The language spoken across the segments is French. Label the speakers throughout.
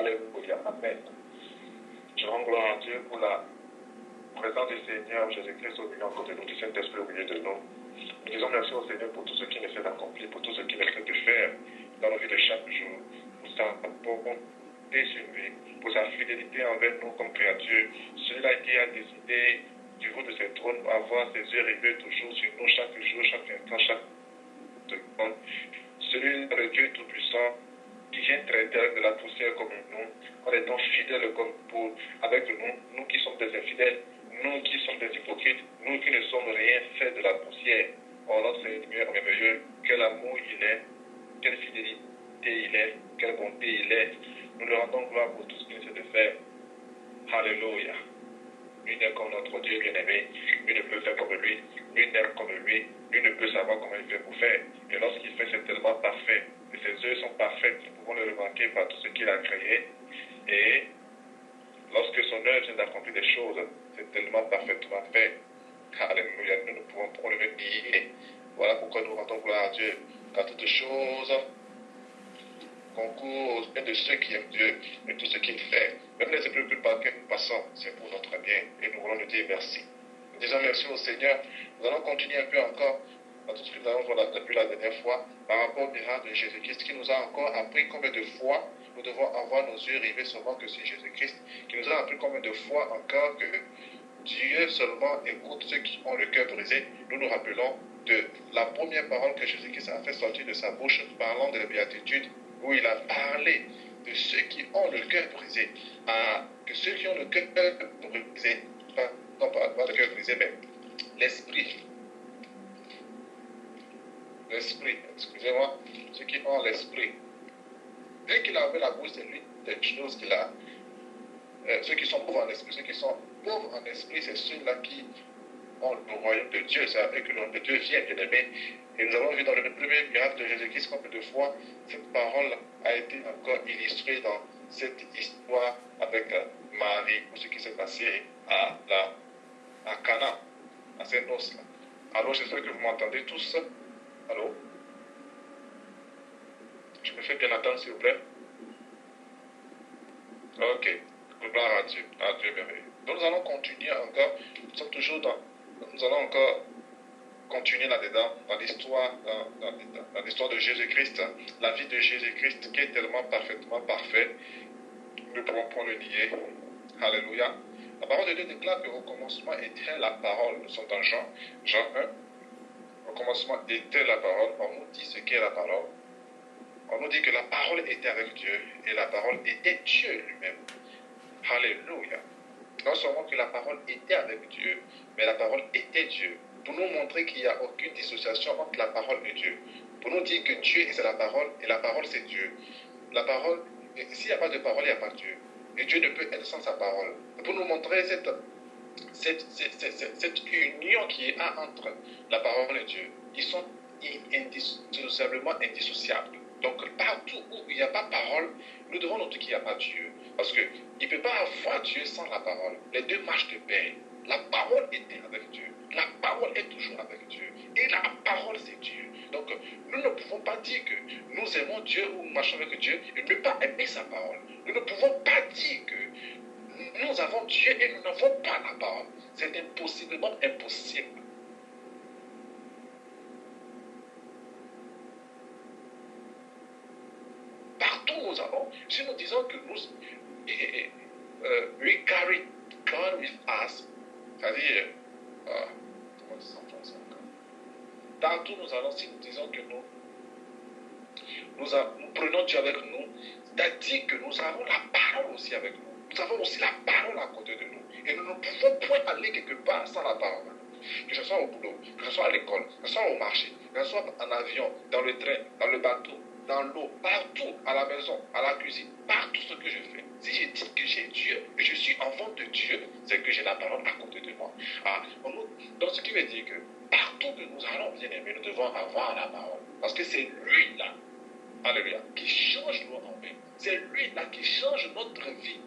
Speaker 1: Alléluia. Amen. Je rends gloire à Dieu pour la présence du Seigneur Jésus-Christ au milieu de nous, du Saint-Esprit au milieu de nous. Nous disons merci au Seigneur pour tout ce qu'il essaie d'accomplir, pour tout ce qu'il essaie de faire dans nos vies de chaque jour, pour sa bonté sur lui, pour sa fidélité envers nous comme créatures. Celui-là qui a décidé du haut de ses trônes avoir ses yeux rivés toujours sur nous chaque jour, chaque instant, chaque seconde. Celui-là, le Dieu Tout-Puissant, qui vient traiter avec de la poussière comme nous, en étant fidèles comme pour, avec nous, nous qui sommes des infidèles, nous qui sommes des hypocrites, nous qui ne sommes rien fait de la poussière. Oh notre Seigneur merveilleux, quel amour il est, quelle fidélité il est, quelle bonté il est. Nous lui rendons gloire pour tout ce qu'il essaie de faire. Alléluia. Lui n'est comme notre Dieu bien-aimé, lui ne peut faire comme lui, lui n'aime comme lui ne peut savoir comment il fait pour faire. Et lorsqu'il fait, c'est tellement parfait. Et ses œuvres sont parfaites, nous pouvons le remarquer par tout ce qu'il a créé. Et lorsque son œuvre vient d'accomplir des choses, c'est tellement parfaitement fait. Alléluia, nous ne pouvons pas le nier. Voilà pourquoi nous rendons gloire à Dieu. Car toutes choses concourent au bien de ceux qui aiment Dieu et tout ce qu'il fait. Même les épreuves par lesquelles nous passons, c'est pour notre bien. Et nous voulons lui dire merci. Nous disons merci au Seigneur. Nous allons continuer un peu encore dans tout ce que nous avons vu depuis la dernière fois par rapport au miracle de Jésus-Christ qui nous a encore appris combien de fois nous devons avoir nos yeux rivés seulement que sur Jésus-Christ, qui nous a appris combien de fois encore que Dieu seulement écoute ceux qui ont le cœur brisé. Nous nous rappelons de la première parole que Jésus-Christ a fait sortir de sa bouche parlant de la béatitude, où il a parlé de ceux qui ont le cœur brisé. Que ceux qui ont le cœur brisé, non pas le cœur brisé, mais l'esprit, excusez-moi, ceux qui ont l'esprit. Dès qu'il a ouvert la bouche, c'est lui des choses qu'il a. Ceux qui sont pauvres en esprit, ceux qui sont pauvres en esprit, c'est ceux-là qui ont le royaume de Dieu. C'est avec que le royaume de Dieu vient, bien aimé. Et nous avons vu dans le premier miracle de Jésus-Christ combien de fois cette parole a été encore illustrée dans cette histoire avec Marie, ou ce qui s'est passé à Cana, à ces noces-là. Alors, j'espère que vous m'entendez tous. Allô? Je me fais bien attendre, s'il vous plaît. Ok. Gloire à Dieu merveilleux. Donc, nous allons continuer encore. Nous allons encore continuer là-dedans, dans l'histoire de Jésus-Christ, la vie de Jésus-Christ qui est tellement parfaitement parfaite, nous ne pouvons pas le nier. Alléluia. La parole de Dieu déclare qu'au commencement était la parole. Nous sommes dans Jean 1. Au commencement était la parole. On nous dit ce qu'est la parole. On nous dit que la parole était avec Dieu et la parole était Dieu lui-même. Alléluia. Non seulement que la parole était avec Dieu, mais la parole était Dieu. Pour nous montrer qu'il n'y a aucune dissociation entre la parole et Dieu. Pour nous dire que Dieu c'est la parole et la parole c'est Dieu. La parole, s'il n'y a pas de parole, il n'y a pas de Dieu. Et Dieu ne peut être sans sa parole. Pour nous montrer cette union qu'il y a entre la parole et Dieu, ils sont indissociablement indissociables. Donc partout où il n'y a pas parole, nous devons noter qu'il n'y a pas Dieu. Parce qu'il ne peut pas avoir Dieu sans la parole. Les deux marchent de pair. La parole était avec Dieu. La parole est toujours avec Dieu. Et la parole c'est Dieu. Donc nous ne pouvons pas dire que nous aimons Dieu ou marchons avec Dieu et ne pas aimer sa parole. Nous ne pouvons pas dire que nous avons Dieu et nous n'avons pas la parole. C'est impossiblement impossible. Partout où nous allons, si nous disons que we carry God with us, c'est-à-dire, comment on dit ça en français encore? Partout où nous allons, si nous disons que nous prenons Dieu avec nous, c'est-à-dire que nous avons la parole aussi avec nous. Nous avons aussi la parole à côté de nous. Et nous ne pouvons point aller quelque part sans la parole. Que ce soit au boulot, que ce soit à l'école, que ce soit au marché, que ce soit en avion, dans le train, dans le bateau, dans l'eau, partout, à la maison, à la cuisine, partout ce que je fais. Si je dis que j'ai Dieu et je suis enfant de Dieu, c'est que j'ai la parole à côté de moi. Donc ce qui veut dire que partout que nous allons, bien aimés, nous devons avoir la parole. Parce que c'est lui là, alléluia, qui change nos envies. C'est lui là qui change notre vie.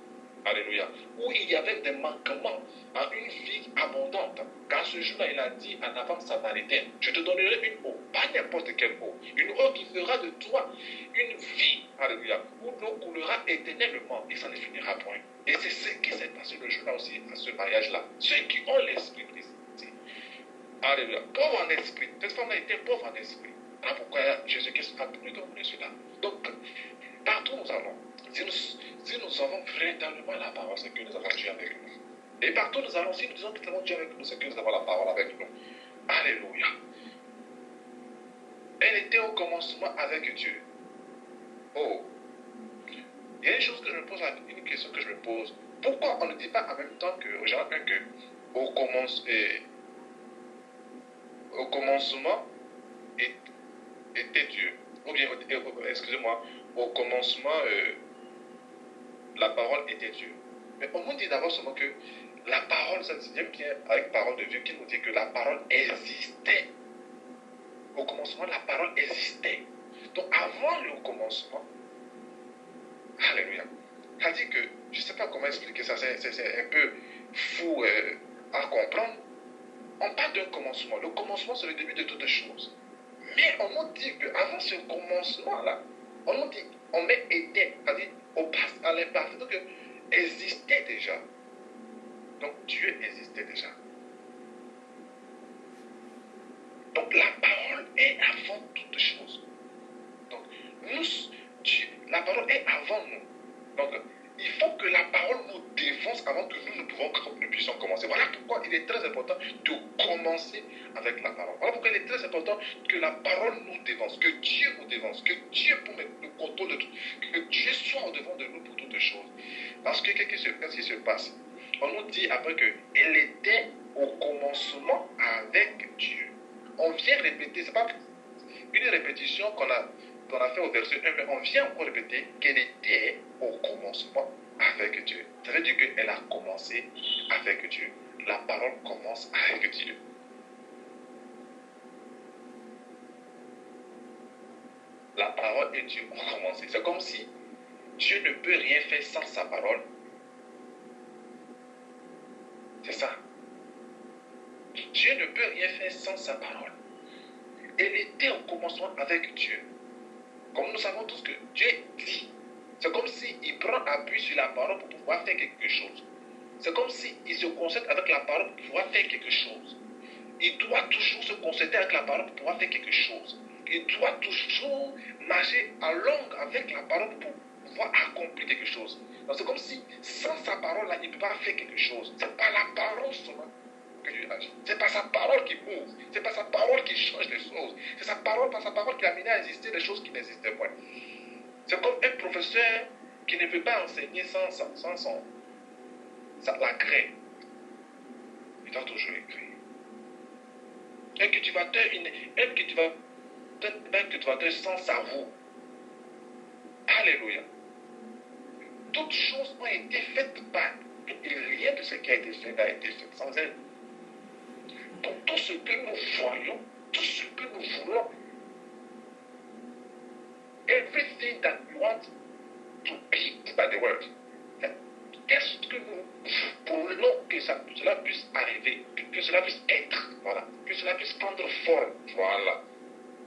Speaker 2: Alléluia. Où il y avait des manquements à une vie abondante. Car ce jour-là, il a dit à la femme samaritaine, je te donnerai une eau, pas n'importe quelle eau, une eau qui fera de toi une vie, alléluia, où l'eau coulera éternellement et ça ne finira point. Et c'est ce qui s'est passé le jour-là aussi, à ce mariage-là. Ceux qui ont l'esprit Christ, alléluia, pauvre en esprit. Cette femme-là était pauvre en esprit. Voilà pourquoi Jésus-Christ a pu donner cela. Donc, partout où nous allons, si nous avons véritablement la parole, c'est que nous avons Dieu avec nous. Et partout où nous allons, si nous disons que nous avons Dieu avec nous, c'est que nous avons la parole avec nous. Alléluia. Elle était au commencement avec Dieu. Oh. Il y a une chose que je me pose, une question que je me pose. Pourquoi on ne dit pas en même temps que, au commencement était Dieu. Ou bien, excusez-moi, au commencement, la parole était Dieu. Mais on nous dit d'abord seulement que la parole, ça vient bien avec parole de Dieu qui nous dit que la parole existait. Au commencement, la parole existait. Donc avant le commencement, alléluia. Ça dit que, je ne sais pas comment expliquer ça, c'est un peu fou à comprendre. On parle d'un commencement. Le commencement, c'est le début de toutes choses. Mais on nous dit qu'avant ce commencement-là, on nous dit, on met était, c'est-à-dire à l'imparfait, donc existait déjà. Donc Dieu existait déjà. Donc la parole est avant toutes choses. Donc la parole est avant nous. Donc il faut que la parole nous défonce avant que nous puissions commencer. Voilà pourquoi il est très important de commencer avec la parole. Voilà pourquoi il est très important que la parole nous défonce, que Dieu nous défonce, que Dieu prenne le contrôle de tout, que Dieu soit au devant de nous pour toutes choses. Parce que qu'est-ce qui se passe? On nous dit après qu'elle était au commencement avec Dieu. On vient répéter, c'est pas une répétition qu'on a fait au verset 1, mais on vient encore répéter qu'elle était au commencement avec Dieu. Ça veut dire qu'elle a commencé avec Dieu. La parole commence avec Dieu. La parole et Dieu ont commencé. C'est comme si Dieu ne peut rien faire sans sa parole. C'est ça. Dieu ne peut rien faire sans sa parole. Elle était au commencement avec Dieu. Comme nous savons tous que Dieu dit, c'est comme s'il prend appui sur la parole pour pouvoir faire quelque chose. C'est comme s'il se concerte avec la parole pour pouvoir faire quelque chose. Il doit toujours se concentrer avec la parole pour pouvoir faire quelque chose. Il doit toujours marcher à longue avec la parole pour pouvoir accomplir quelque chose. Donc c'est comme si sans sa parole là, il ne peut pas faire quelque chose. C'est pas la parole seulement que Dieu agit. C'est pas sa parole qui bouge. C'est pas sa parole qui change les choses. C'est sa parole, pas sa parole qui a amené à exister des choses qui n'existaient pas. C'est comme un professeur qui ne peut pas enseigner sans la craie. Il doit toujours écrire. Un cultivateur sans cerveau. Alléluia. Toutes choses ont été faites par lui. Et rien de ce qui a été fait n'a été fait sans elle. Donc tout ce que nous voyons, tout ce que nous voulons, everything that we want to be by the word, qu'est-ce que nous voulons que cela puisse arriver, que cela puisse être, voilà, que cela puisse prendre forme, voilà,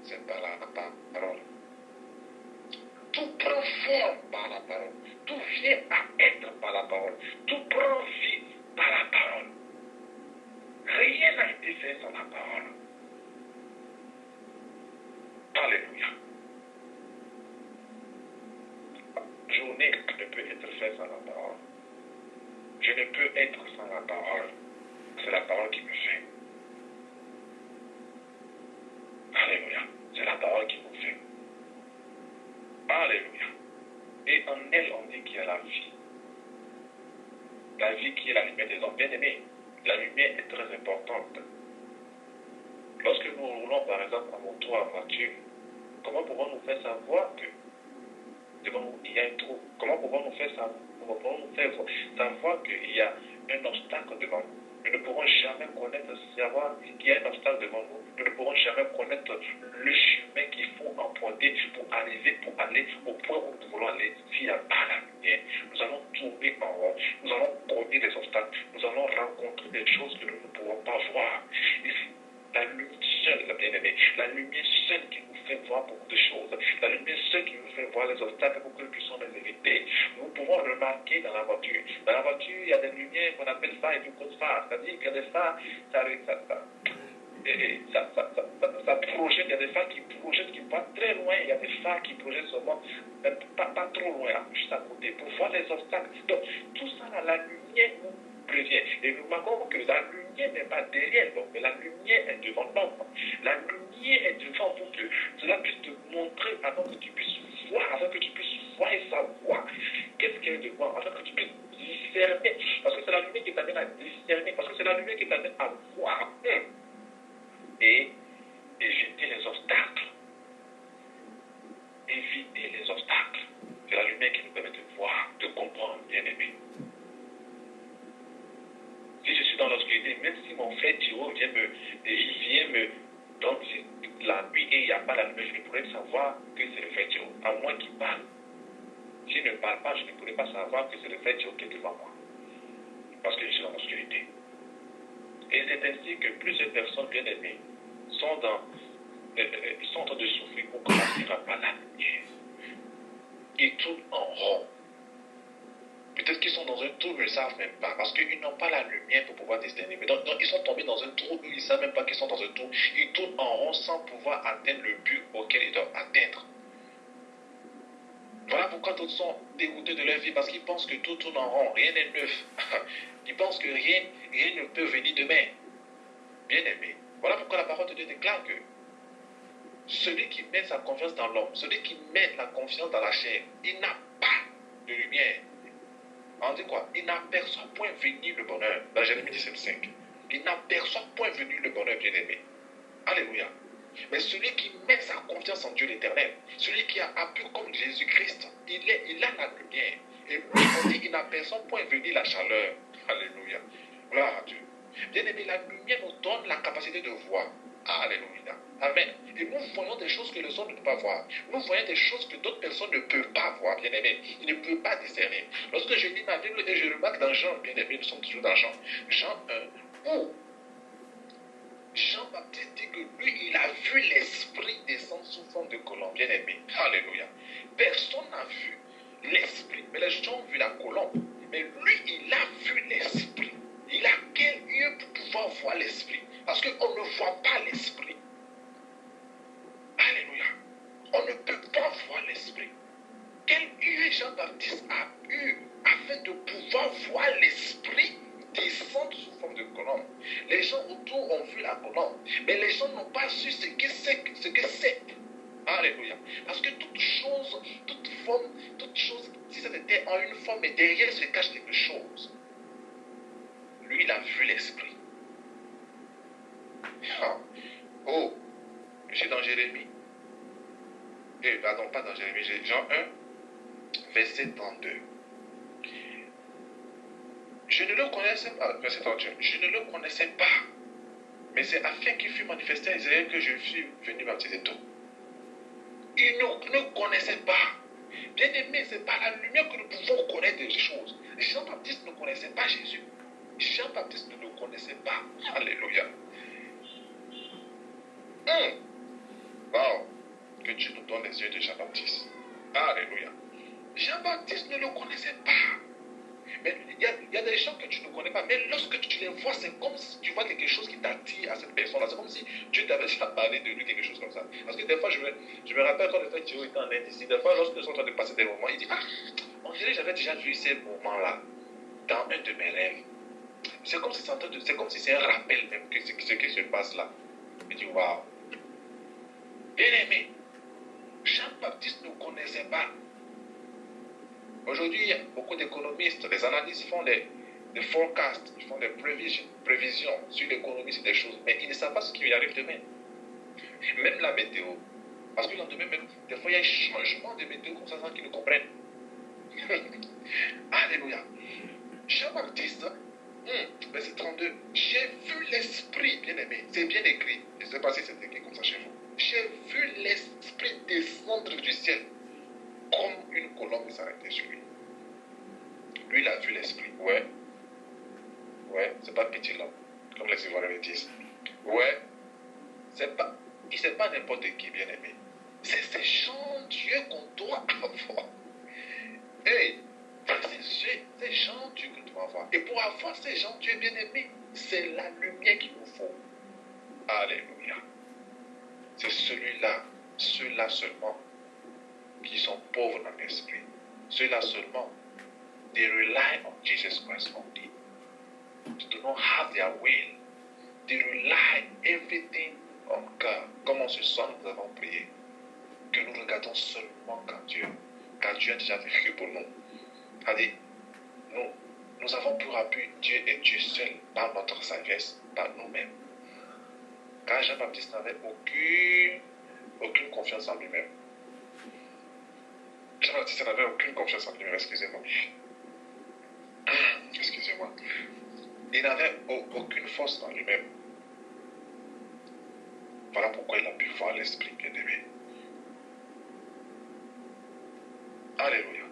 Speaker 2: c'est par la parole. Tout prend forme par la parole, tout vient à être par la parole, tout prend vie par la parole. Rien n'a été fait sans la parole. Alléluia. Journée ne peut être faite sans la parole. Je ne peux être sans la parole. C'est la parole qui me fait. Alléluia. C'est la parole qui nous fait. Alléluia. Et en elle, on dit qu'il y a la vie. La vie qui est la lumière des hommes. Bien aimés, la lumière est très importante. Lorsque nous roulons par exemple à moto, en voiture, comment pouvons-nous faire savoir que devant nous il y a un trou? Comment pouvons-nous faire savoir qu'il y a un obstacle devant nous? Nous ne pourrons jamais savoir qu'il y a un obstacle devant nous. Nous ne pourrons jamais connaître le chemin qu'il faut emprunter pour aller au point où nous voulons aller s'il n'y a pas la lumière. bien. Nous allons tourner en rond. Nous allons cogner des obstacles. Nous allons rencontrer des choses que nous ne pouvons pas voir. Et la lumière seule, la bien-aimée, la lumière seule qui nous fait voir beaucoup de choses, la lumière seule qui nous fait voir les obstacles pour que nous puissions les éviter. Nous pouvons remarquer dans la voiture. Dans la voiture, il y a des lumières qu'on appelle phares et du code phare. C'est-à-dire qu'il y a des phares, ça projette, il y a des phares qui projettent, qui vont très loin, il y a des phares qui projettent seulement, pas trop loin, juste à côté, pour voir les obstacles. Donc, tout ça, là, la lumière nous prévient. Et nous remarquons que la lumière n'est pas derrière l'homme, mais la lumière est devant l'homme. La lumière est devant pour que cela puisse te montrer, afin que tu puisses voir, afin que tu puisses voir et savoir qu'est-ce qu'il y a devant, afin que tu puisses discerner. Parce que c'est la lumière qui t'amène à discerner, parce que c'est la lumière qui t'amène à voir. Et éviter les obstacles. Éviter les obstacles. C'est la lumière qui nous permet de voir, de comprendre, bien aimé. Si je suis dans l'obscurité, même si mon frère Thiro vient me donc la nuit et il n'y a pas la lumière, je ne pourrais savoir que c'est le frère Thiro, à moins qu'il parle. S'il ne parle pas, je ne pourrais pas savoir que c'est le frère Thiro qui est devant moi. Parce que je suis dans l'obscurité. Et c'est ainsi que plusieurs personnes bien aimées sont en train de souffrir pour commencer à pas la lumière. Ils tournent en rond. Peut-être qu'ils sont dans un trou, ils ne savent même pas, parce qu'ils n'ont pas la lumière pour pouvoir discerner. Mais donc, ils sont tombés dans un trou, ils ne savent même pas qu'ils sont dans un trou. Ils tournent en rond sans pouvoir atteindre le but auquel ils doivent atteindre. Voilà pourquoi d'autres sont dégoûtés de leur vie, parce qu'ils pensent que tout tourne en rond, rien n'est neuf. Ils pensent que rien ne peut venir demain. Bien aimé. Voilà pourquoi la parole de Dieu déclare que celui qui met sa confiance dans l'homme, celui qui met la confiance dans la chair, il n'a pas de lumière. On dit quoi? Il n'aperçoit point venir le bonheur. Dans Jérémie 17,5. Il n'aperçoit point venir le bonheur, bien aimé. Alléluia. Mais celui qui met sa confiance en Dieu l'Éternel, celui qui a appris comme Jésus-Christ, il a la lumière. Et lui, on dit qu'il n'aperçoit point venir la chaleur. Alléluia. Gloire à Dieu. Bien aimé, la lumière nous donne la capacité de voir. Alléluia. Amen. Et nous voyons des choses que les autres ne peuvent pas voir. Nous voyons des choses que d'autres personnes ne peuvent pas voir, bien aimé. Ils ne peuvent pas discerner. Lorsque je lis ma Bible et je remarque dans Jean, bien aimé, nous sommes toujours dans Jean 1, où Jean-Baptiste dit que lui, il a vu l'Esprit descendre sous forme de colombe, bien aimé. Alléluia. Personne n'a vu l'Esprit, mais les gens ont vu la colombe. Mais lui, il a vu l'Esprit. Il a quel lieu pour pouvoir voir l'Esprit? Parce qu'on ne voit pas l'Esprit. Alléluia. On ne peut pas voir l'Esprit. Quel lieu Jean-Baptiste a eu afin de pouvoir voir l'Esprit descendre sous forme de colombe? Les gens autour ont vu la colombe, mais les gens n'ont pas su ce que c'est. Alléluia. Parce que toute chose, si ça était en une forme, mais derrière se cache quelque chose. Lui, il a vu l'Esprit. Oh, je suis dans Jérémie. Pardon, pas dans Jérémie, Jean 1, verset 32. Je ne le connaissais pas, verset 31. Je ne le connaissais pas. Mais c'est afin qu'il fût manifesté à Israël que je suis venu baptiser tout. Il ne connaissait pas. Bien aimé, c'est par la lumière que nous pouvons connaître des choses. Jean-Baptiste ne connaissait pas Jésus. Jean-Baptiste ne le connaissait pas. Alléluia. Wow. Que Dieu nous donne les yeux de Jean-Baptiste. Alléluia. Jean-Baptiste ne le connaissait pas. Mais il y a des gens que tu ne connais pas. Mais lorsque tu les vois, c'est comme si tu vois quelque chose qui t'attire à cette personne-là. C'est comme si Dieu t'avait déjà parlé de lui, quelque chose comme ça. Parce que des fois, je me rappelle quand le frère Thierry était en Inde ici. Des fois, lorsque nous sommes en train de passer des moments, il dit, on dirait que j'avais déjà vu ces moments-là dans un de mes rêves. C'est comme si c'est un rappel même que ce qui se passe là. Il dit, waouh. Bien aimé, Jean-Baptiste ne connaissait pas. Aujourd'hui, il y a beaucoup d'économistes, les analystes font des forecasts, ils font des prévisions sur l'économie, sur des choses, mais ils ne savent pas ce qui arrive demain. Même la météo. Parce que le lendemain, même, des fois, il y a un changement de météo comme ça sans qu'ils ne comprennent. Alléluia. Jean-Baptiste, verset 32, j'ai vu l'Esprit, bien aimé, c'est bien écrit, je ne sais pas si c'est écrit comme ça chez vous. J'ai vu l'Esprit descendre du ciel comme une colombe s'arrêter sur lui. lui, il a vu l'esprit. Ouais, c'est pas petit là, comme les Ivoiriens disent. Ouais, c'est pas n'importe qui, bien aimé. C'est ces gens Dieu qu'on doit avoir. Hey, c'est ces gens Dieu que nous devons avoir. Et pour avoir ces gens Dieu bien aimé, c'est la lumière qu'il nous faut. Alléluia. C'est celui-là, ceux-là seulement, qui sont pauvres dans l'esprit. Ceux-là seulement, they rely on Jesus Christ only. They do not have their will. They rely everything on God. Comme on se sent, nous avons prié. Que nous regardons seulement car Dieu a déjà vécu pour nous. C'est-à-dire, nous avons pour appui Dieu et Dieu seul par notre sagesse, par nous-mêmes. Car Jean-Baptiste n'avait aucune confiance en lui-même. Jean-Baptiste n'avait aucune confiance en lui-même, excusez-moi. Excusez-moi. Il n'avait aucune force en lui-même. Voilà pourquoi il a pu voir l'esprit bien-aimé. Alléluia.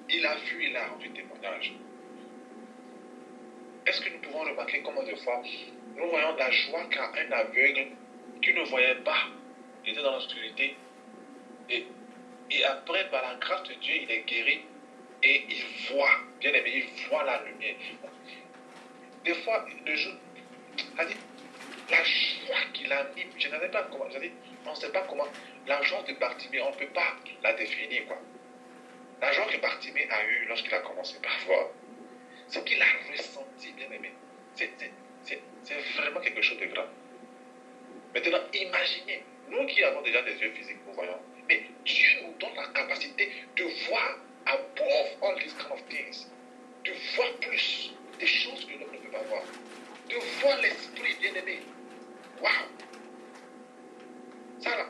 Speaker 2: Il a vu, il a rendu témoignage. Est-ce que nous pouvons remarquer comment de fois nous voyons la joie qu'un aveugle qui ne voyait pas, il était dans l'obscurité, et après, par la grâce de Dieu, il est guéri et il voit, bien aimé, il voit la lumière. Des fois, le jour, la joie qu'il anime, je n'avais pas comment, on ne sait pas comment, la joie de Bartimée, on ne peut pas la définir, quoi. La joie que Bartimée a eue lorsqu'il a commencé par voir, ce qu'il a ressenti, bien aimé, c'est vraiment quelque chose de grand. Maintenant, imaginez, nous qui avons déjà des yeux physiques, nous voyons, mais Dieu nous donne la capacité de voir above all these kind of things, de voir plus des choses que l'homme ne peut pas voir, de voir l'esprit, bien aimé. Waouh! Ça là,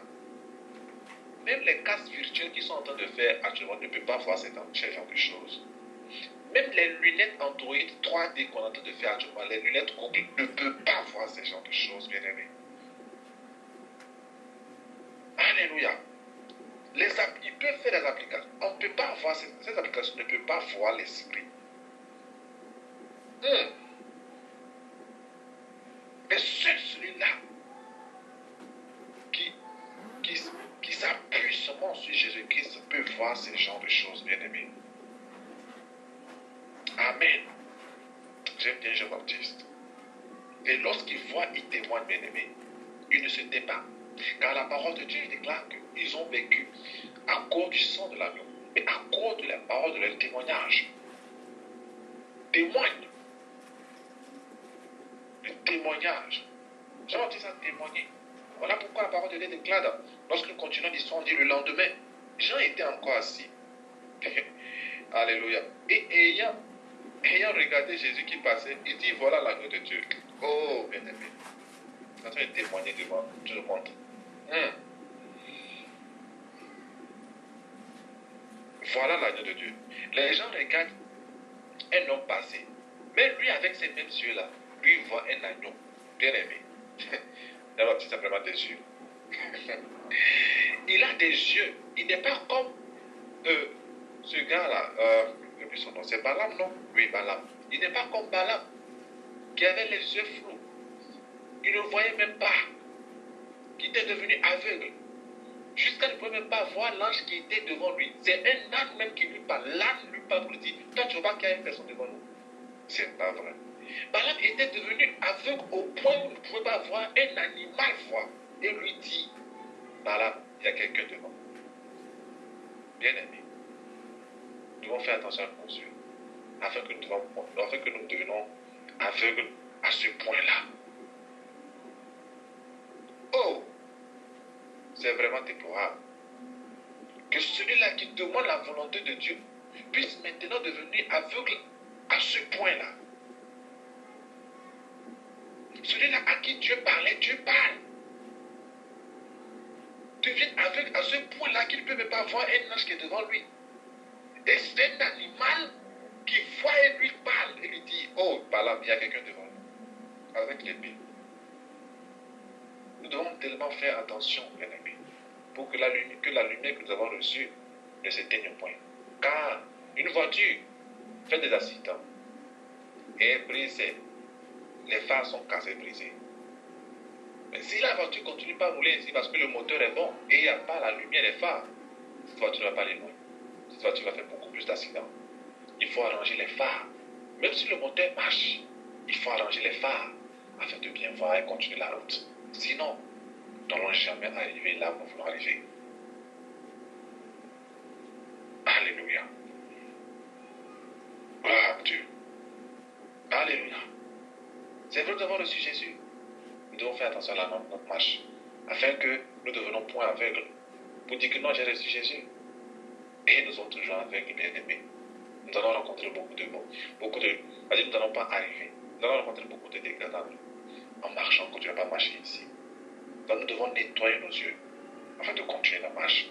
Speaker 2: même les casques virtuels qui sont en train de faire actuellement ne peuvent pas voir ce genre de choses. Même les lunettes Android 3D qu'on est en train de faire actuellement, les lunettes Google ne peuvent pas voir ce genre de choses, bien aimé. Alléluia. Ils peuvent faire des applications. On ne peut pas voir, ces applications ne peuvent pas voir l'esprit. Mais seul celui-là qui s'appuie seulement sur Jésus-Christ peut voir ce genre de choses, bien aimé. Amen. J'aime bien Jean-Baptiste. Et lorsqu'il voit, il témoigne, bien aimé. Il ne se tait pas. Car la parole de Dieu déclare qu'ils ont vécu à cause du sang de l'agneau, mais à cause de la parole de leur témoignage. Témoigne. Le témoignage. Jean-Baptiste a témoigné. Voilà pourquoi la parole de Dieu déclare, lorsque nous continuons l'histoire, on dit le lendemain, Jean était encore assis. Alléluia. Et ayant regardé Jésus qui passait, il dit, voilà l'agneau de Dieu. Oh, bien aimé. Il est en train de témoigner devant tout le monde. Voilà l'agneau de Dieu. Les gens regardent un homme passer. Mais lui, avec ces mêmes yeux-là, lui voit un agneau. Bien aimé. Il a simplement des yeux. Il a des yeux. Il n'est pas comme ce gars-là. Je n'ai son nom. C'est Balaam, non? Oui, Balaam. Il n'est pas comme Balaam, qui avait les yeux flous. Il ne voyait même pas. Qui était devenu aveugle. Jusqu'à ne pouvait même pas voir l'ange qui était devant lui. C'est un âne même qui lui parle. L'âne lui parle pour lui dire, toi tu vois qu'il y a une personne devant nous. C'est pas vrai. Balaam était devenu aveugle au point où il ne pouvait pas voir un animal voir. Et lui dit, Balaam, il y a quelqu'un devant. Bien aimé, nous devons faire attention à nos yeux, afin que nous devenions aveugles à ce point-là. Oh, c'est vraiment déplorable. Que celui-là qui demande la volonté de Dieu puisse maintenant devenir aveugle à ce point-là. Celui-là à qui Dieu parlait, Dieu parle. Devient aveugle à ce point-là qu'il ne peut même pas voir un ange qui est devant lui. Et c'est un animal qui voit et lui parle et lui dit, oh, par là, il y a quelqu'un devant nous. Avec l'épée. Nous devons tellement faire attention, bien aimés, pour que la lumière que nous avons reçue ne s'éteigne point. Car une voiture fait des accidents et est brisée. Les phares sont cassés, brisés. Mais si la voiture continue pas à rouler ici parce que le moteur est bon et il n'y a pas la lumière des phares, cette voiture ne va pas aller loin. Cette voiture va faire beaucoup plus d'accidents. Il faut arranger les phares. Même si le moteur marche, il faut arranger les phares afin de bien voir et continuer la route. Sinon, nous n'allons jamais arriver là où nous voulons arriver. Alléluia. Gloire à Dieu. Alléluia. C'est vrai que nous avons reçu Jésus. Nous devons faire attention à notre marche, afin que nous ne devenons point aveugles. Pour dire que non, j'ai reçu Jésus. Et nous sommes toujours aveugles, bien-aimés. Nous allons rencontrer beaucoup de mots. Nous n'allons pas arriver. Nous allons rencontrer beaucoup de dégradables en marchant quand tu n'as pas marché ici. Donc nous devons nettoyer nos yeux afin de continuer la marche,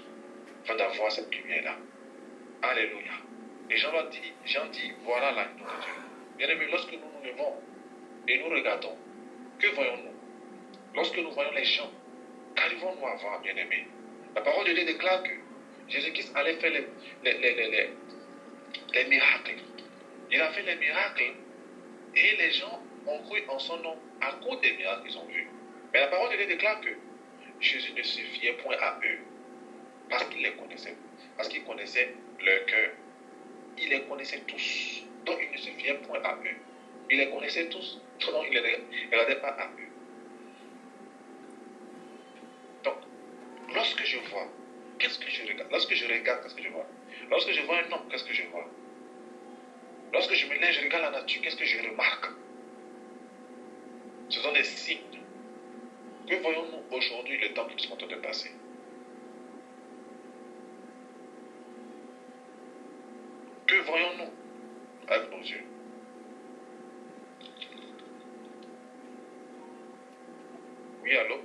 Speaker 2: afin d'avoir cette lumière-là. Alléluia. Et Jean dit, voilà l'agneau de Dieu. Bien-aimés, lorsque nous nous levons et nous regardons, que voyons-nous? Lorsque nous voyons les gens, qu'arrivons-nous à voir, bien-aimés? La parole de Dieu déclare que Jésus-Christ allait faire les miracles. Il a fait les miracles et les gens ont cru en son nom à cause des miracles qu'ils ont vus. Mais la parole de Dieu déclare que Jésus ne se fiait point à eux parce qu'il les connaissait, parce qu'il connaissait leur cœur. Il les connaissait tous, donc il ne se fiait point à eux. Il les connaissait tous, donc il ne les regardait pas à eux. Donc, lorsque je vois, qu'est-ce que je regarde? Lorsque je regarde, qu'est-ce que je vois? Lorsque je vois un homme, qu'est-ce que je vois? Lorsque je me lève, je regarde la nature, qu'est-ce que je remarque? Ce sont des signes. Que voyons-nous aujourd'hui, le temps qui nous est en train de passer? Que voyons-nous avec nos yeux? Oui, allô?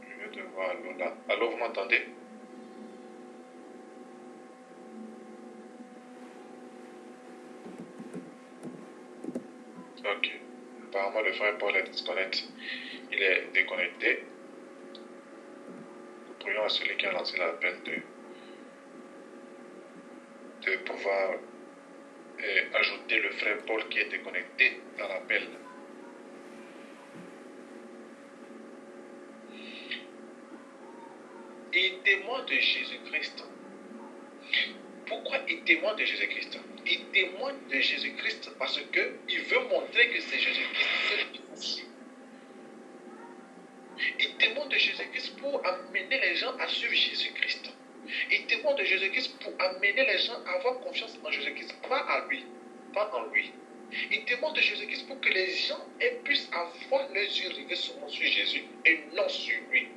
Speaker 2: Je vais te voir, allô, là. Allô, vous m'entendez? Ok. Apparemment, le frère Paul est disconnecté. Il est déconnecté. Nous prions à celui qui a lancé l'appel de pouvoir ajouter le frère Paul qui est déconnecté dans l'appel. Il témoigne de Jésus-Christ. Pourquoi il témoigne de Jésus-Christ? Il témoigne de Jésus-Christ parce qu'il veut montrer que c'est Jésus-Christ qui vous suit. Il témoigne de Jésus-Christ pour amener les gens à suivre Jésus-Christ. Il témoigne de Jésus-Christ pour amener les gens à avoir confiance en Jésus-Christ, pas en lui. Il témoigne de Jésus-Christ pour que les gens puissent avoir les yeux rivés sur Jésus et non sur lui.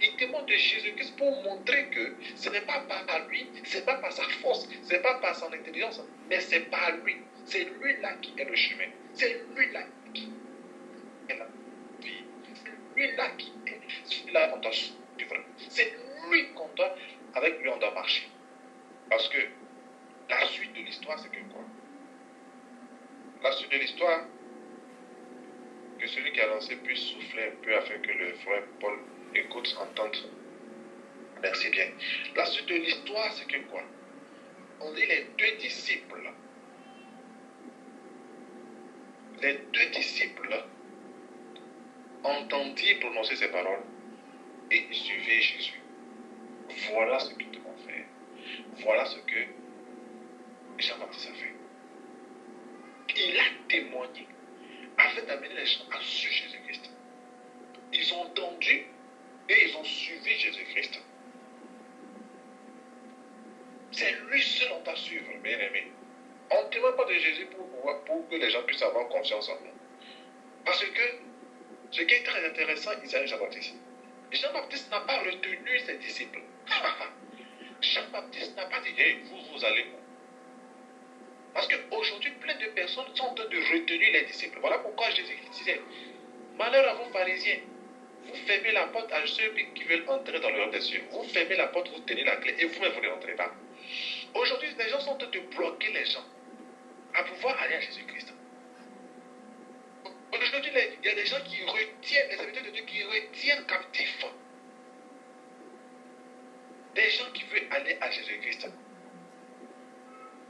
Speaker 2: Il témoigne de Jésus-Christ pour montrer que ce n'est pas par lui, ce n'est pas par sa force, ce n'est pas par son intelligence, mais c'est par lui. C'est lui-là qui est le chemin. C'est lui-là qui est la vie. C'est lui-là qui est celui-là qu'on doit suivre. C'est lui avec lui on doit marcher. Parce que la suite de l'histoire, c'est que quoi? La suite de l'histoire, que celui qui a lancé puisse souffler un peu afin que le frère Paul écoute, entende. Merci bien. La suite de l'histoire, c'est que quoi? On dit les deux disciples. Les deux disciples entendirent prononcer ces paroles et ils suivaient Jésus. Voilà ce qu'ils devront faire. Voilà ce que Jean-Baptiste a fait. Il a témoigné afin d'amener les gens à suivre Jésus-Christ. Ils ont entendu et ils ont suivi Jésus-Christ. C'est lui seul on doit suivre, bien aimé. On ne témoigne pas de Jésus pour que les gens puissent avoir confiance en nous. Parce que ce qui est très intéressant, Isaïe Jean-Baptiste. Jean-Baptiste n'a pas retenu ses disciples. Jean-Baptiste n'a pas dit, hey, vous allez où? Parce qu'aujourd'hui, plein de personnes sont en train de retenir les disciples. Voilà pourquoi Jésus disait, malheur à vous pharisiens, vous fermez la porte à ceux qui veulent entrer dans le royaume des cieux. Vous fermez la porte, vous tenez la clé et vous-même vous ne rentrez pas. Aujourd'hui, les gens sont en train de bloquer les gens à pouvoir aller à Jésus-Christ. Aujourd'hui, il y a des gens qui retiennent, les serviteurs de Dieu qui retiennent captifs des gens qui veulent aller à Jésus-Christ.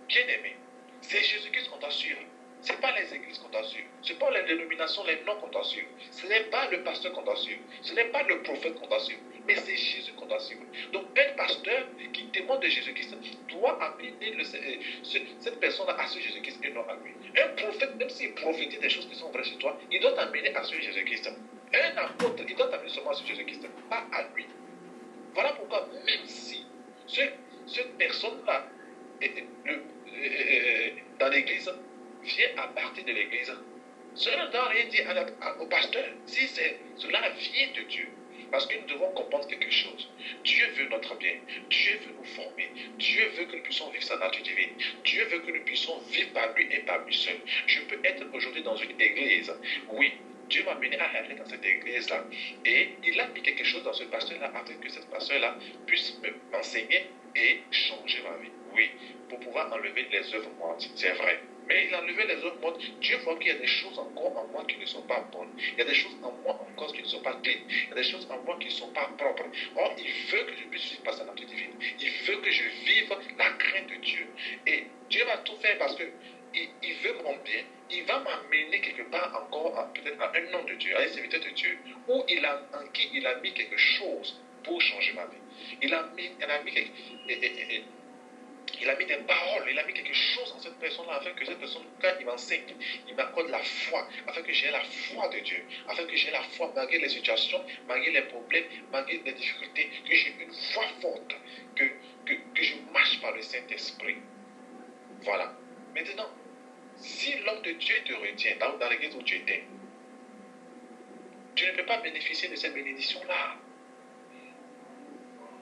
Speaker 2: Bien-aimés, C'est Jésus-Christ qu'on t'assure. Ce n'est pas les églises qu'on t'assure. Ce n'est pas les dénominations, les noms qu'on t'assure. Ce n'est pas le pasteur qu'on t'assure. Ce n'est pas le prophète qu'on t'assure. Mais c'est Jésus qu'on t'assure. Donc un pasteur qui témoigne de Jésus-Christ doit amener cette personne-là à suivre Jésus-Christ et non à lui. Un prophète, même s'il prophétise des choses qui sont vraies chez toi, il doit t'amener à suivre Jésus-Christ. Un apôtre, il doit t'amener seulement à suivre Jésus-Christ, pas à lui. Voilà pourquoi, même si cette personne-là dans l'église vient à partir de l'église, cela ne doit rien dire au pasteur si cela vient de Dieu. Parce que nous devons comprendre quelque chose. Dieu veut notre bien. Dieu veut nous former. Dieu veut que nous puissions vivre sa nature divine. Dieu veut que nous puissions vivre par lui et par lui seul. Je peux être aujourd'hui dans une église. Oui, Dieu m'a mené à aller dans cette église-là. Et il a mis quelque chose dans ce pasteur-là afin que cette pasteur-là puisse m'enseigner et changer ma vie. Oui, pour pouvoir enlever les œuvres mortes. C'est vrai. Mais il a enlevé les œuvres mortes. Dieu voit qu'il y a des choses encore en moi qui ne sont pas bonnes. Il y a des choses en moi encore qui ne sont pas clean. Il y a des choses en moi qui ne sont pas propres. Or, il veut que je puisse vivre par sa nature divine. Il veut que je vive la crainte de Dieu. Et Dieu va tout faire parce que il veut mon bien. Il va m'amener quelque part encore, peut-être à un nom de Dieu, à un serviteur de Dieu, où en qui il a mis quelque chose pour changer ma vie. Il a mis des paroles, il a mis quelque chose en cette personne-là, afin que cette personne, quand il m'enseigne, il m'accorde la foi, afin que j'ai la foi de Dieu, afin que j'ai la foi malgré les situations, malgré les problèmes, malgré les difficultés, que j'ai une foi forte, que je marche par le Saint-Esprit. Voilà. Maintenant, si l'homme de Dieu te retient, dans l'église où tu étais, tu ne peux pas bénéficier de cette bénédiction-là.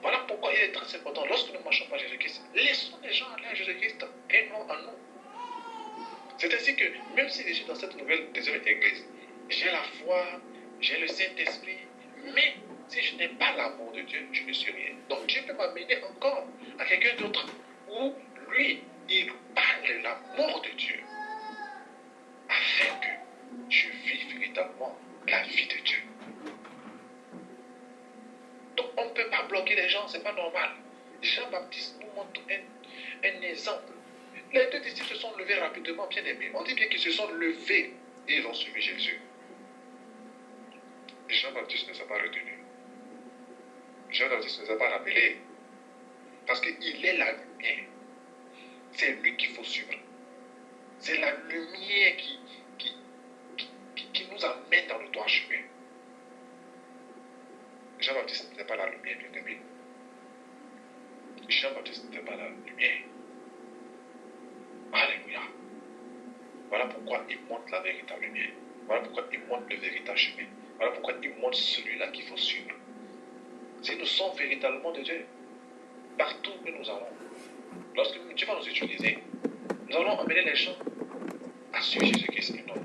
Speaker 2: Voilà pourquoi il est très important, lorsque nous ne marchons pas à Jésus-Christ, laissons les gens aller à Jésus-Christ et non à nous. C'est ainsi que, même si je suis dans cette nouvelle deuxième église, j'ai la foi, j'ai le Saint-Esprit, mais si je n'ai pas l'amour de Dieu, je ne suis rien. Donc Dieu peut m'amener encore à quelqu'un d'autre, où lui, il parle de l'amour de Dieu, afin que je vive véritablement la vie de Dieu. Donc on ne peut pas bloquer les gens, ce n'est pas normal. Jean-Baptiste nous montre un exemple. Les deux disciples se sont levés rapidement, bien aimés. On dit bien qu'ils se sont levés et ils ont suivi Jésus. Jean-Baptiste ne s'est pas retenu. Jean-Baptiste ne s'est pas rappelé. Parce qu'il est la lumière. C'est lui qu'il faut suivre. C'est la lumière qui nous amène dans le droit chemin. Jean-Baptiste n'était pas la lumière, bien aimé. Jean-Baptiste n'était pas la lumière. Alléluia. Voilà pourquoi il montre la véritable lumière. Voilà pourquoi il montre le véritable chemin. Voilà pourquoi il montre celui-là qu'il faut suivre. Si nous sommes véritablement de Dieu, partout où nous allons, lorsque Dieu va nous utiliser, nous allons emmener les gens à suivre Jésus-Christ et non.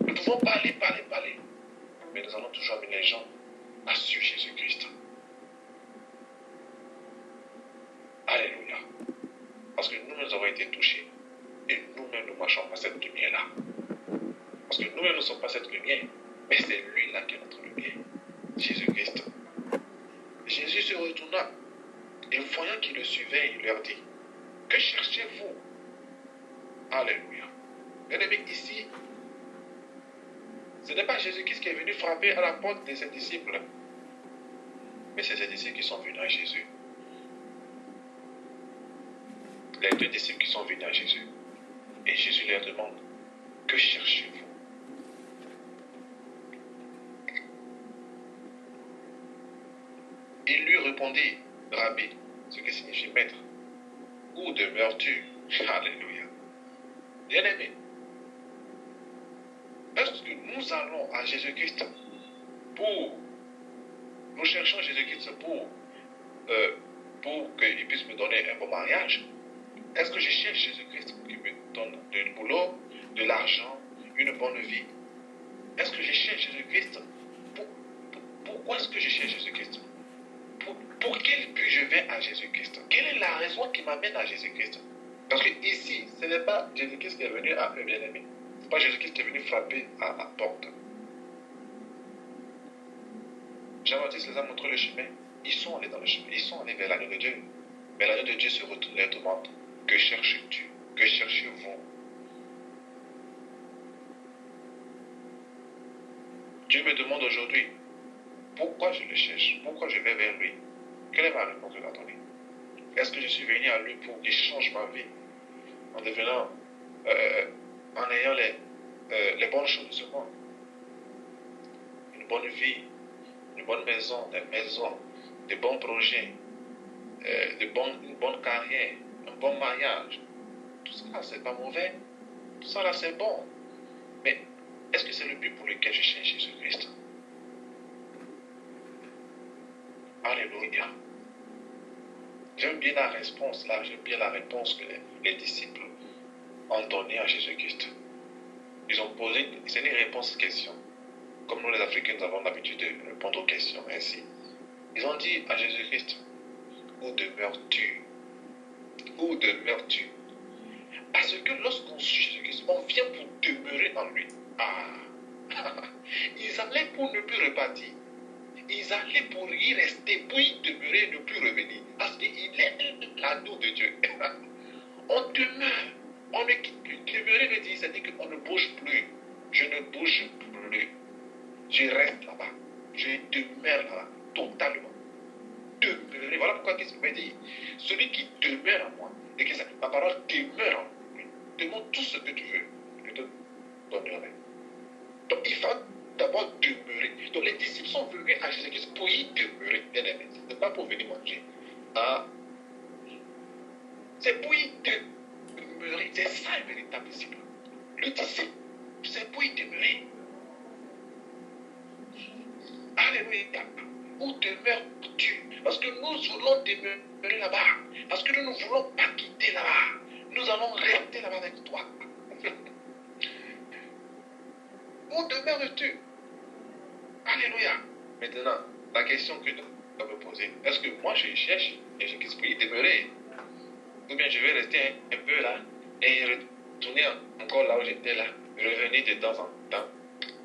Speaker 2: Nous pouvons parler, mais nous allons toujours amener les gens à suivre Jésus-Christ. Alléluia. Parce que nous avons été touchés et nous-mêmes nous marchons par cette lumière-là. Parce que nous-mêmes ne sommes pas cette lumière, mais c'est lui-là qui est notre lumière. Jésus-Christ. Jésus se retourna et voyant qu'ils le suivaient, il leur dit, que cherchez-vous? Alléluia. Bien aimé, ici, ce n'est pas Jésus-Christ qui est venu frapper à la porte de ses disciples, mais c'est ses disciples qui sont venus à Jésus. Les deux disciples qui sont venus à Jésus. Et Jésus leur demande, que cherchez-vous? Il lui répondit, Rabbi, ce qui signifie maître, où demeures-tu? Alléluia. Bien-aimé, est-ce que nous allons à Jésus-Christ nous cherchons Jésus-Christ pour qu'il puisse me donner un bon mariage? Est-ce que je cherche Jésus-Christ pour qu'il me donne du boulot, de l'argent, une bonne vie? Est-ce que je cherche Jésus-Christ? Pourquoi est-ce que je cherche Jésus-Christ? Pour quel but je vais à Jésus-Christ? Quelle est la raison qui m'amène à Jésus-Christ? Parce que ici, ce n'est pas Jésus-Christ qui est venu à eux, bien-aimés. Ce n'est pas Jésus-Christ qui est venu frapper à la porte. Jean-Baptiste les a montré le chemin. Ils sont allés dans le chemin. Ils sont allés vers l'agneau de Dieu. Mais l'agneau de Dieu se retourne et demande, que cherches-tu? Que cherchez-vous? me demande aujourd'hui pourquoi je le cherche, pourquoi je vais vers lui, quelle est ma réponse de la donner? Est-ce que je suis venu à lui pour qu'il change ma vie en devenant, en ayant les bonnes choses de ce monde? Une bonne vie, une bonne maison, des bons projets, une bonne carrière, un bon mariage. Tout ça là, c'est pas mauvais. Tout ça là, c'est bon. Mais est-ce que c'est le but pour lequel je cherche Jésus-Christ? Alléluia. J'aime bien la réponse là, j'aime bien la réponse que les disciples ont donnée à Jésus-Christ. Ils ont posé, c'est une réponse-question. Comme nous les Africains, nous avons l'habitude de répondre aux questions ainsi. Ils ont dit à Jésus-Christ, où demeures-tu? Où demeures-tu? Parce que lorsqu'on suit Jésus-Christ, on vient pour demeurer en lui. Ah! Ils allaient pour ne plus repartir. Ils allaient pour y rester, pour y demeurer, ne plus revenir. Parce qu'il est l'agneau de Dieu. On demeure. On ne quitte plus. Demeurer veut dire, c'est-à-dire qu'on ne bouge plus. Je ne bouge plus. Je reste là-bas. Je demeure là-bas, totalement. Demeurer. Voilà pourquoi qu'est-ce qu'il veut dire? Celui qui demeure en moi, et que ma parole demeure en lui. Demande tout ce que tu veux. Je te donnerai. Donc il faut d'abord demeurer. Donc les disciples sont venus à Jésus-Christ pour y demeurer, bien aimé. Ce n'est pas pour venir manger. Ah. C'est pour y demeurer. C'est ça le véritable disciple. Le disciple, c'est pour y demeurer. Alléluia. Où demeures-tu? Parce que nous voulons demeurer là-bas. Parce que nous ne voulons pas quitter là-bas. Nous allons rester là-bas avec toi. Où demeures-tu? Alléluia. Maintenant, la question que je dois me poser, est-ce que moi je cherche et je pour y demeurer? Ou bien je vais rester un peu là et retourner encore là où j'étais là, revenir de temps en temps,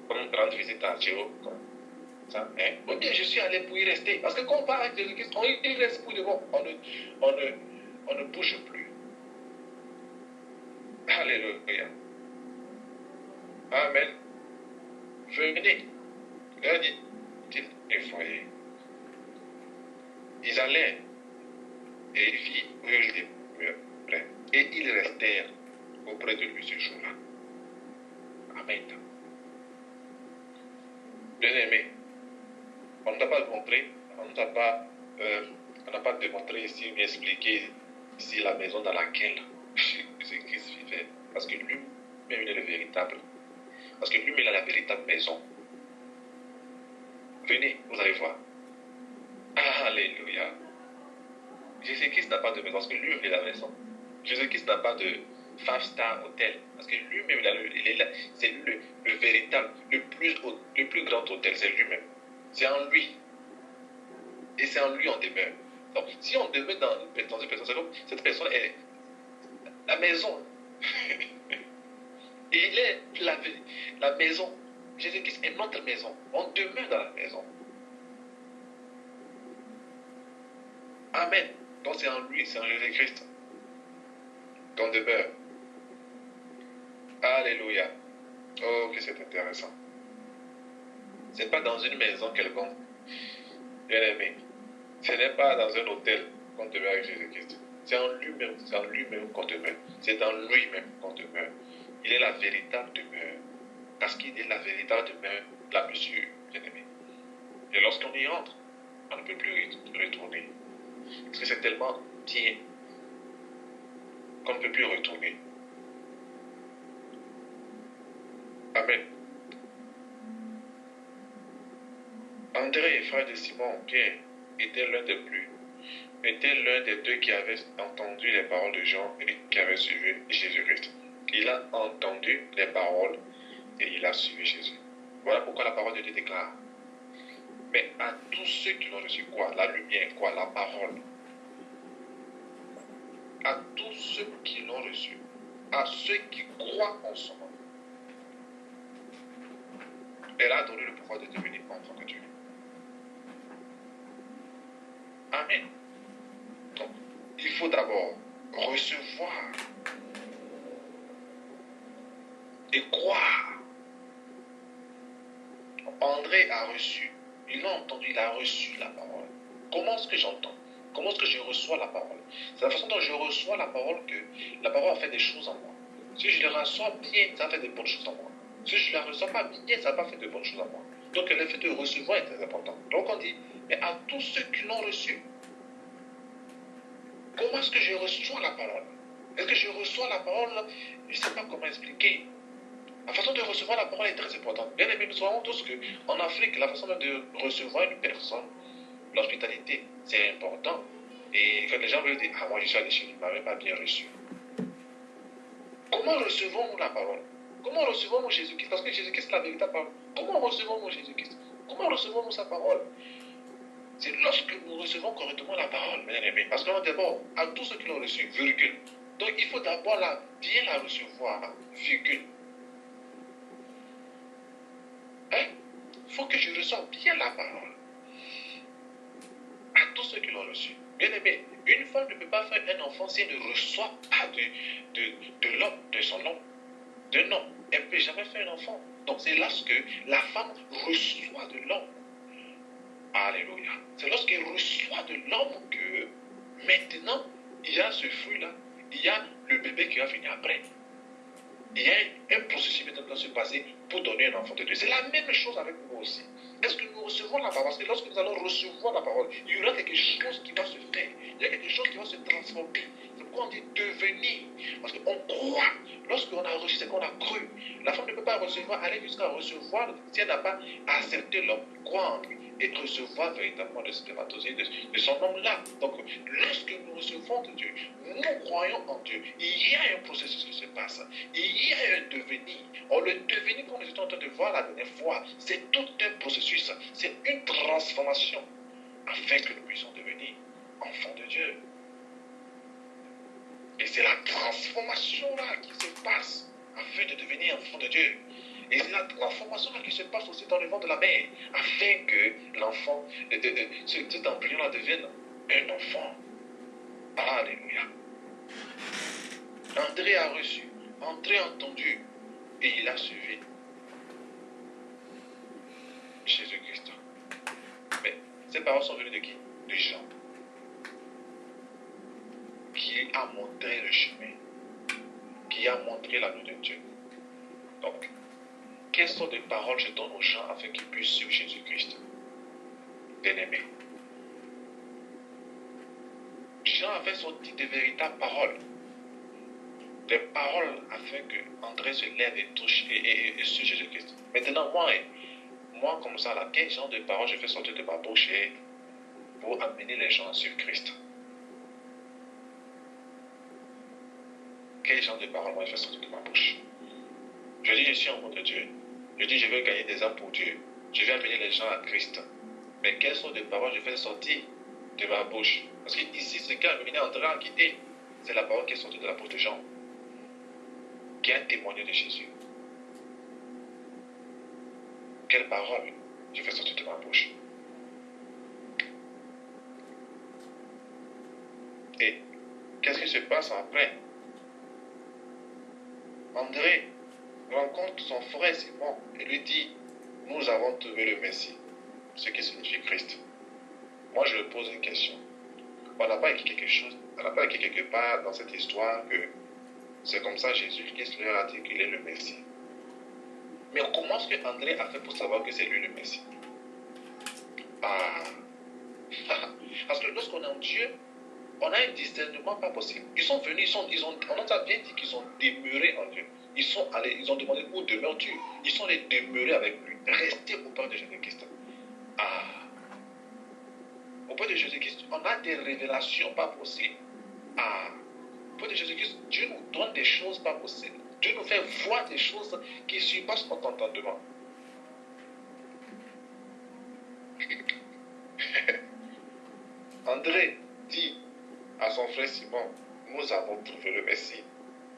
Speaker 2: comme rendre visite à Théo, comme ça. Hein? Ou bien je suis allé pour y rester. Parce que quand on parle avec Jésus-Christ, on y reste pour de bon. On ne bouge plus. Alléluia. Amen. Venez. Là, dit-il, les foyers. Ils allaient et ils virent où ils demeuraient. Et ils restèrent auprès de lui ce jour-là. Amen. Bien-aimé, on ne t'a pas montré, on n'a pas démontré ici, bien expliqué ici la maison dans laquelle Jésus-Christ vivait. Parce que lui-même, il est le véritable. Parce que lui-même, il a la véritable maison. Venez, vous allez voir. Alléluia. Jésus-Christ n'a pas de maison parce que lui-même, il a la maison. Jésus-Christ n'a pas de 5-star hôtel parce que lui-même, c'est lui le véritable, le plus grand hôtel, c'est lui-même. C'est en lui. Et c'est en lui on demeure. Donc, si on demeure dans une personne, cette personne est la maison. Et il est la maison. Jésus-Christ est notre maison. On demeure dans la maison. Amen. Donc c'est en lui, c'est en Jésus-Christ qu'on demeure. Alléluia. Oh, que c'est intéressant. Ce n'est pas dans une maison quelconque. Bien aimé. Ce n'est pas dans un hôtel qu'on demeure avec Jésus-Christ. C'est en lui-même qu'on demeure. C'est dans lui-même qu'on demeure. Il est la véritable demeure. Parce qu'il est la véritable demeure, la mesure, bien aimé. Et lorsqu'on y entre, on ne peut plus retourner. Parce que c'est tellement bien qu'on ne peut plus retourner. Amen. André, frère de Simon, Pierre, était l'un des deux qui avait entendu les paroles de Jean et qui avait suivi Jésus-Christ. Il a entendu les paroles et il a suivi Jésus. Voilà pourquoi la parole de Dieu déclare. Mais à tous ceux qui l'ont reçu, quoi? La lumière, quoi? La parole. À tous ceux qui l'ont reçu, à ceux qui croient en son nom, elle a donné le pouvoir de devenir enfant de Dieu. Amen. Donc, il faut d'abord recevoir et croire. André a reçu, il a entendu, il a reçu la parole. Comment est-ce que j'entends? Comment est-ce que je reçois la parole? C'est la façon dont je reçois la parole que la parole a fait des choses en moi. Si je la reçois bien, ça fait de bonnes choses en moi. Si je ne la reçois pas bien, ça n'a pas fait de bonnes choses en moi. Donc le fait de recevoir est très important. Donc on dit, mais à tous ceux qui l'ont reçu, comment est-ce que je reçois la parole? Est-ce que je reçois la parole? Je ne sais pas comment expliquer. La façon de recevoir la parole est très importante. Bien aimé, nous savons tous qu'en Afrique, la façon de recevoir une personne, l'hospitalité, c'est important. Et quand les gens veulent dire, ah moi je suis allé chez lui, il ne m'avait pas bien reçu. Comment recevons-nous la parole? Comment recevons-nous Jésus-Christ? Parce que Jésus-Christ est la véritable parole. Comment recevons-nous Jésus-Christ? Comment recevons-nous sa parole? C'est lorsque nous recevons correctement la parole, bien aimé. Parce qu'on a d'abord, à tous ceux qui l'ont reçu, virgule. Donc il faut d'abord bien la recevoir, virgule. Hein? Il faut que je reçoive bien la parole. À tous ceux qui l'ont reçu. Bien aimé, une femme ne peut pas faire un enfant si elle ne reçoit pas de l'homme, de son homme. d'un homme. Elle ne peut jamais faire un enfant. Donc c'est lorsque la femme reçoit de l'homme. Alléluia. C'est lorsqu'elle reçoit de l'homme que maintenant, il y a ce fruit-là. Il y a le bébé qui va venir après. Il y a un processus qui doit se passer pour donner un enfant de Dieu. C'est la même chose avec nous aussi. Est-ce que nous recevons la parole? Parce que lorsque nous allons recevoir la parole, il y aura quelque chose qui va se faire. Il y a quelque chose qui va se transformer. C'est pourquoi on dit devenir. Parce qu'on croit. Lorsqu'on a reçu, c'est qu'on a cru. La femme ne peut pas recevoir, aller jusqu'à recevoir si elle n'a pas accepté l'homme, croire en lui et recevoir véritablement le spermatozoïde de son homme-là. Donc, lorsque nous recevons de Dieu, nous croyons en Dieu, il y a un processus qui se passe. Il y a un devenir. Or, le devenir, comme nous étions en train de voir la dernière fois, c'est tout un processus. C'est une transformation afin que nous puissions devenir enfants de Dieu. Et c'est la transformation-là qui se passe afin de devenir enfant de Dieu. Et c'est la transformation-là qui se passe aussi dans le ventre de la mère, afin que l'enfant, cet embryon-là devienne un enfant. Alléluia. André a reçu, André a entendu, et il a suivi Jésus-Christ. Mais ces paroles sont venues de qui? De Jean, qui a montré le chemin, qui a montré la vie de Dieu. Donc, quelles sortes de paroles je donne aux gens afin qu'ils puissent suivre Jésus-Christ? Bien-aimé. Jean avait sorti de véritables paroles. Des paroles afin que André se lève et touche et suive Jésus-Christ. Maintenant, moi comme ça, là, quel genre de paroles je fais sortir de ma bouche pour amener les gens à suivre Christ? Quel genre de paroles moi je fais sortir de ma bouche? Je dis je suis amour de Dieu. Je dis je veux gagner des âmes pour Dieu. Je vais amener les gens à Christ. Mais quelles sortes de paroles je fais sortir de ma bouche? Parce que ici, ce qui a amené André à quitter, c'est la parole qui est sortie de la bouche de Jean, qui a témoigné de Jésus. Quelle parole je fais sortir de ma bouche? Et qu'est-ce qui se passe après? André rencontre son frère Simon et lui dit, nous avons trouvé le Messie, ce qui signifie Christ. Moi, je lui pose une question. On n'a pas écrit quelque chose, on n'a pas écrit quelque part dans cette histoire que c'est comme ça Jésus-Christ leur a dit qu'il est le Messie. Mais comment est-ce que André a fait pour savoir que c'est lui le Messie? Ah, parce que lorsqu'on est en Dieu, on a un discernement pas possible. Ils sont venus, on nous a bien dit qu'ils ont demeuré en Dieu. Ils sont allés, ils ont demandé où demeures-tu? Ils sont allés demeurer avec lui, rester auprès de Jésus-Christ. Ah, auprès de Jésus-Christ, on a des révélations pas possibles. Ah, auprès de Jésus-Christ, Dieu nous donne des choses pas possibles. Dieu nous fait voir des choses qui surpassent notre entendement. André dit à son frère Simon, nous avons trouvé le Messie,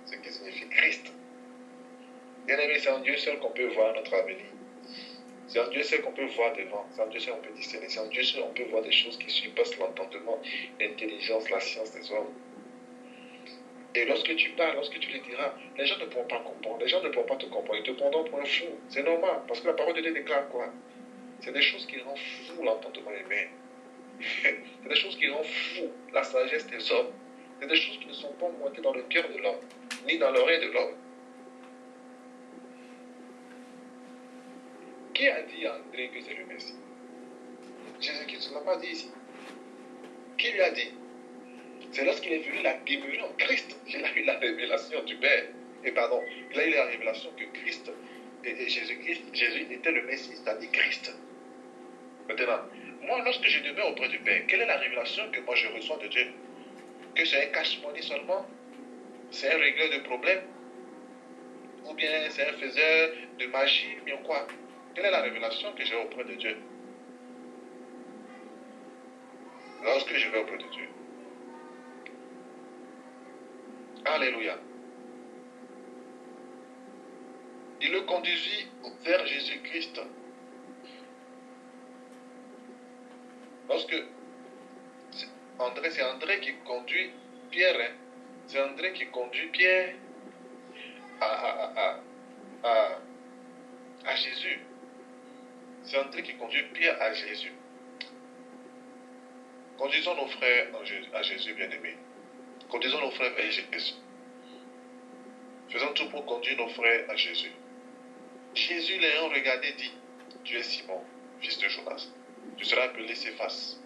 Speaker 2: ce qui signifie Christ. Bien aimé, c'est en Dieu seul qu'on peut voir notre avenir. C'est en Dieu seul qu'on peut voir devant. C'est en Dieu seul qu'on peut discerner. C'est en Dieu seul qu'on peut voir des choses qui surpassent l'entendement, l'intelligence, la science des hommes. Et lorsque tu parles, lorsque tu le diras, les gens ne pourront pas comprendre, les gens ne pourront pas te comprendre, ils te prendront pour un fou. C'est normal, parce que la parole de Dieu déclare quoi? C'est des choses qui rendent fou l'entendement humain. C'est des choses qui rendent fou la sagesse des hommes. C'est des choses qui ne sont pas montées dans le cœur de l'homme, ni dans l'oreille de l'homme. Qui a dit à André que c'est le Messie? Jésus-Christ ne l'a pas dit ici. Qui lui a dit? C'est lorsqu'il est venu la demeurer en Christ qu'il a eu la révélation du Père. Et pardon, il a eu la révélation que Christ et Jésus était le Messie, c'est-à-dire Christ. Maintenant, moi, lorsque je demeure auprès du Père, quelle est la révélation que moi je reçois de Dieu? Que c'est un cache-monnaie seulement? C'est un régleur de problèmes? Ou bien c'est un faiseur de magie? Ou bien quoi? Quelle est la révélation que j'ai auprès de Dieu? Lorsque je vais auprès de Dieu. Alléluia. Il le conduisit vers Jésus-Christ. Lorsque c'est André qui conduit Pierre, hein? C'est André qui conduit Pierre à Jésus. C'est André qui conduit Pierre à Jésus. Conduisons nos frères à Jésus, bien-aimés. Conduisons nos frères vers Jésus. Faisons tout pour conduire nos frères à Jésus. Jésus l'ayant regardé dit, tu es Simon, fils de Jonas. Tu seras appelé Céphas.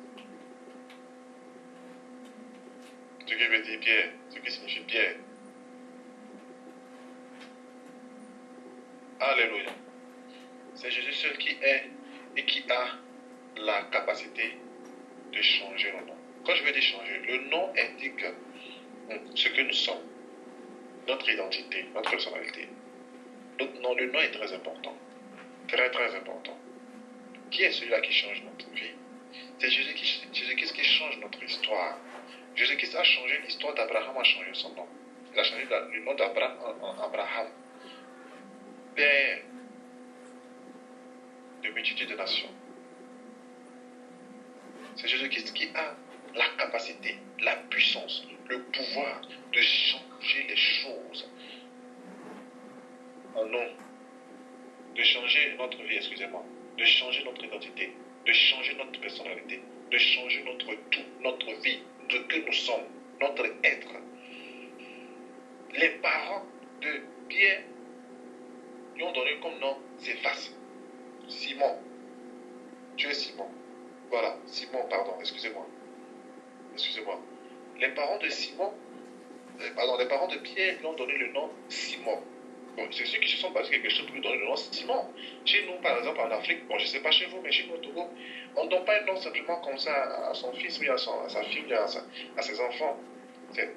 Speaker 2: Ce qui veut dire Pierre, ce qui signifie Pierre. Alléluia. C'est Jésus seul qui est et qui a la capacité de changer le nom. Quand je veux dire changer, le nom indique ce que nous sommes, notre identité, notre personnalité. Le nom est très important. Très très important. Qui est celui-là qui change notre vie? C'est Jésus-Christ qui change notre histoire. Jésus-Christ a changé l'histoire d'Abraham, a changé son nom. Il a changé le nom d'Abraham en Abraham. Père de multitudes de nations. C'est Jésus-Christ qui a la capacité, la puissance, le pouvoir de changer les choses en nous, de changer notre vie, excusez-moi, de changer notre identité, de changer notre personnalité, de changer notre tout, notre vie, ce que nous sommes, notre être. Les parents de Pierre lui ont donné comme nom Céphas. Simon. Tu es Simon. Voilà, Simon, pardon, excusez-moi. Excusez-moi. Les parents de Simon, les parents de Pierre lui ont donné le nom Simon. Bon, c'est ceux qui se sont basés quelque chose pour lui donner le nom Simon. Chez nous, par exemple, en Afrique, bon, je ne sais pas chez vous, mais chez nous au Togo, on ne donne pas un nom simplement comme ça à son fils, ou à sa fille, ou à ses enfants. C'est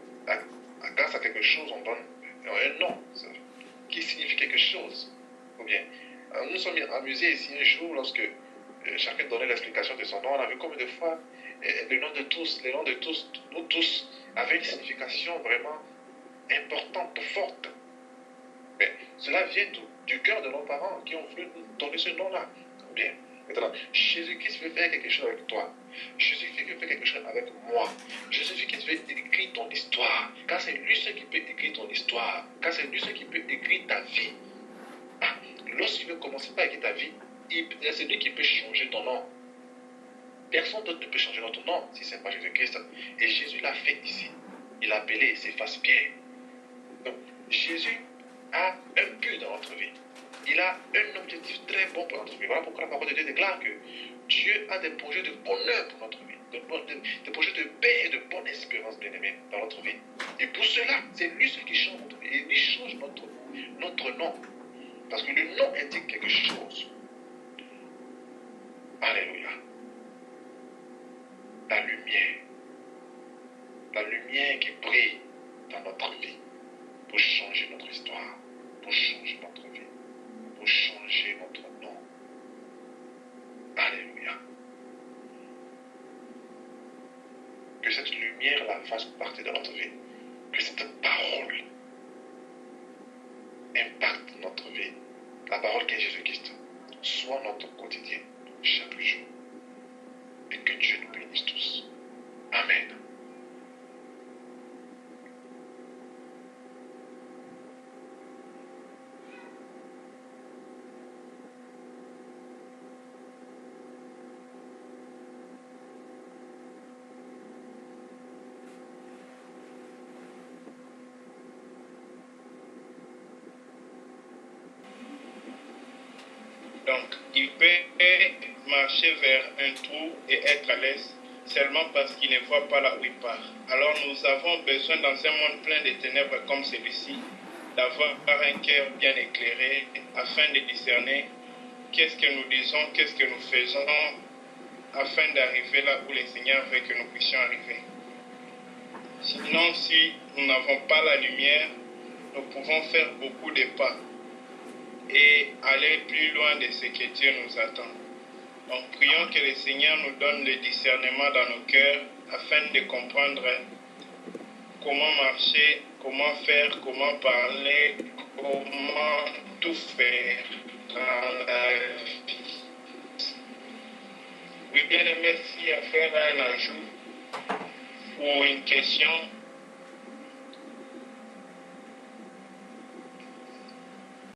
Speaker 2: grâce à quelque chose, on donne un nom qui signifie quelque chose. Ou bien, nous sommes amusés ici un jour lorsque chacun donnait l'explication de son nom. On a vu combien de fois le nom de tous, nous tous, avaient une signification vraiment importante, forte. Mais cela vient du cœur de nos parents qui ont voulu nous donner ce nom-là. Bien. Maintenant, Jésus-Christ veut faire quelque chose avec toi. Jésus-Christ veut faire quelque chose avec moi. Jésus-Christ veut écrire ton histoire. Car c'est lui seul qui peut écrire ton histoire. Car c'est lui seul qui peut écrire ta vie. Ah, lorsqu'il veut commencer par écrire ta vie, c'est lui qui peut changer ton nom. Personne d'autre ne peut changer notre nom si ce n'est pas Jésus-Christ. Et Jésus l'a fait ici. Il a appelé Céphas Pierre. Donc, Jésus a un but dans notre vie. Il a un objectif très bon pour notre vie. Voilà pourquoi la parole de Dieu déclare que Dieu a des projets de bonheur pour notre vie. Des projets de paix et de bonne espérance, bien-aimés, dans notre vie. Et pour cela, c'est lui ce qui change notre vie. Et il change notre nom. Parce que le nom indique quelque chose. Alléluia. La lumière. La lumière qui brille dans notre vie pour changer notre histoire, pour changer notre vie, pour changer notre nom. Alléluia. Que cette lumière-là fasse partie de notre vie. Que cette parole impacte notre vie. La parole qui est Jésus-Christ soit notre quotidien, chaque jour. Et que Dieu nous bénisse tous. Amen.
Speaker 3: Donc, il peut marcher vers un trou et être à l'aise seulement parce qu'il ne voit pas là où il part. Alors, nous avons besoin, dans un monde plein de ténèbres comme celui-ci, d'avoir un cœur bien éclairé afin de discerner qu'est-ce que nous disons, qu'est-ce que nous faisons afin d'arriver là où le Seigneur veut que nous puissions arriver. Sinon, si nous n'avons pas la lumière, nous pouvons faire beaucoup de pas et aller plus loin de ce que Dieu nous attend. Donc, prions que le Seigneur nous donne le discernement dans nos cœurs afin de comprendre comment marcher, comment faire, comment parler, comment tout faire dans la vie. Oui, bien aimé, si à faire un ajout ou une question,